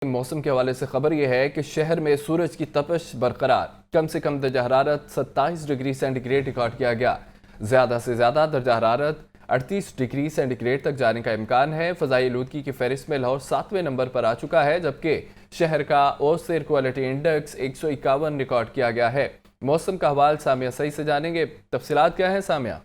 मौसम के हवाले से खबर यह है कि शहर में सूरज की तपश बरकरार। कम से कम दर्जा हरारत 27 डिग्री सेंटीग्रेड रिकॉर्ड किया गया। ज़्यादा से ज़्यादा दर्जा हरारत 38 डिग्री सेंटीग्रेड तक जाने का इम्कान है। फ़ज़ाई आलूदगी की फहरिस्त में लाहौर 7वें नंबर पर आ चुका है, जबकि शहर का ओस एयर क्वालिटी इंडेक्स 151 रिकॉर्ड किया गया है। मौसम का हवाल सामिया सही से जानेंगे। तफसीलात क्या है सामिया?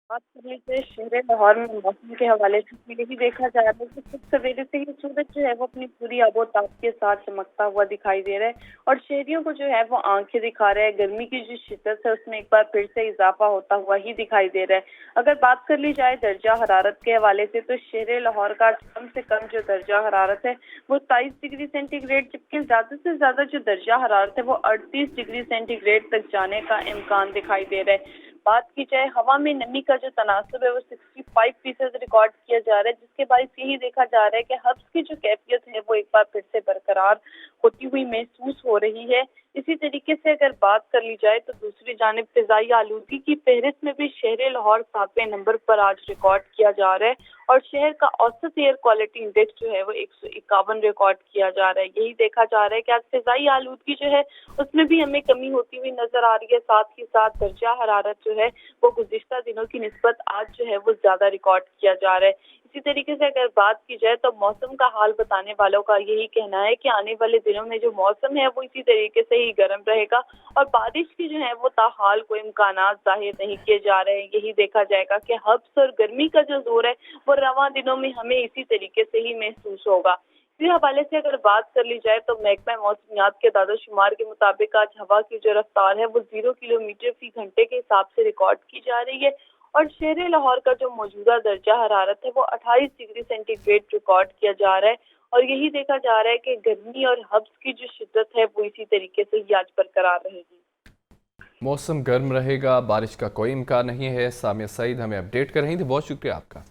बात करें तो शहर लाहौर में मौसम के हवाले से यही देखा जा रहा है कि कुछ सवेरे से ही सूरज जो है वो अपनी पूरी आबोताब के साथ चमकता हुआ दिखाई दे रहा है और शहरियों को जो है वो आंखें दिखा रहा है। गर्मी की जो शिद्दत है उसमें एक बार फिर से इजाफा होता हुआ ही दिखाई दे रहा है। अगर बात कर ली जाए दर्जा हरारत के हवाले से तो शहर लाहौर का कम से कम जो दर्जा हरारत है वो 27 डिग्री सेंटीग्रेड, जबकि ज्यादा से ज्यादा जो दर्जा हरारत है वो 38 डिग्री सेंटीग्रेड तक जाने का इम्कान दिखाई दे रहा है। बात की जाए हवा में नमी का जो तनासब है वो 65% रिकॉर्ड किया जा रहा है, जिसके बायस यही देखा जा रहा है कि हब्स की जो कैफियत है वो एक बार फिर से बरकरार होती हुई महसूस हो रही है। इसी तरीके से अगर बात कर ली जाए तो दूसरी जानिब फिजाई आलूदगी की फहरिस्त में भी शहर लाहौर 7वें नंबर पर आज रिकॉर्ड किया जा रहा है और शहर का औसत एयर क्वालिटी इंडेक्स जो है वो 151 रिकॉर्ड किया जा रहा है। यही देखा जा रहा है कि आज फिजाई आलूदगी जो है उसमें भी हमें कमी होती हुई नजर आ रही है। साथ ही साथ दर्जा हरारत जो है वो गुज़िश्ता दिनों की निस्बत आज जो है वो ज्यादा रिकॉर्ड किया जा रहा है। इसी तरीके से अगर बात की जाए तो मौसम का हाल बताने वालों का यही कहना है कि आने वाले दिनों में जो मौसम है वो इसी तरीके से ही गर्म रहेगा और बारिश की जो है वो ताहाल कोई इम्कानात जाहिर नहीं किए जा रहे हैं। यही देखा जाएगा कि हब्स और गर्मी का जो जोर है वो रवां दिनों में हमें इसी तरीके से ही महसूस होगा। इसी हवाले से अगर बात कर ली जाए तो महकमा मौसमियात के दादा शुमार के मुताबिक आज हवा की जो रफ्तार है वो 0 किलोमीटर फी घंटे के हिसाब से रिकॉर्ड की जा रही है और शहर लाहौर का जो मौजूदा दर्जा हरारत है वो 28 डिग्री सेंटीग्रेड रिकॉर्ड किया जा रहा है और यही देखा जा रहा है कि गर्मी और हब्स की जो शिद्दत है वो इसी तरीके से ही आज बरकरार रहेगी। मौसम गर्म रहेगा, बारिश का कोई इम्कान नहीं है। सामिया सईद हमें अपडेट कर रही थी, बहुत शुक्रिया आपका।